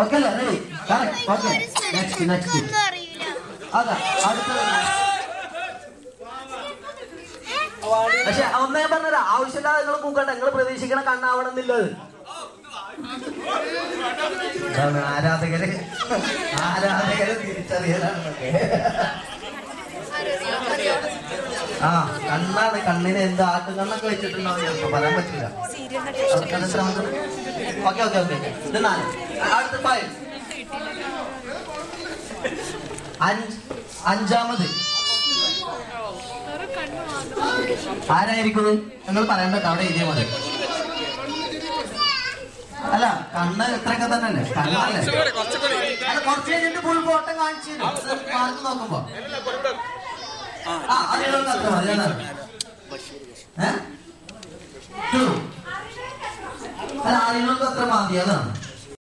Okay അല്ലേ? Ready? Okay. Next അതാ അടുത്തത്. പക്ഷെ ഒന്നേ പറഞ്ഞ ആവശ്യമില്ലാതെ നിങ്ങൾ പൂക്കണ്ട. നിങ്ങൾ പ്രതീക്ഷിക്കണ കണ്ണാവണം എന്നില്ലത്. ആരാധകര് തിരിച്ചറിയലാണെന്നൊക്കെ. ആ കണ്ണാണ്. കണ്ണിന് എന്താ ആട്ടുകണ്ണൊക്കെ വെച്ചിട്ടുണ്ടാവും. ചിലപ്പോ പറയാൻ പറ്റില്ല. Okay okay okay. ഇത് 4. അടുത്ത 5. അഞ്ചാമത് ആരായിരിക്കുന്നത് നിങ്ങൾ പറയേണ്ട. അവിടെ എഴുതിയാൽ മതി. അല്ല കണ്ണ് ഇത്രയൊക്കെ തന്നെ അല്ലേ? കണ്ണല്ലേ? അല്ല കുറച്ച് കഴിഞ്ഞിട്ട് ഫുൾ ഫോട്ടോ കാണിച്ചു തരും. മാർക്ക് നോക്കുമ്പോ അതിനൊക്കെ അത്ര മതി. അല്ല അതിനൊക്കെ അത്ര മതി. അതാണ്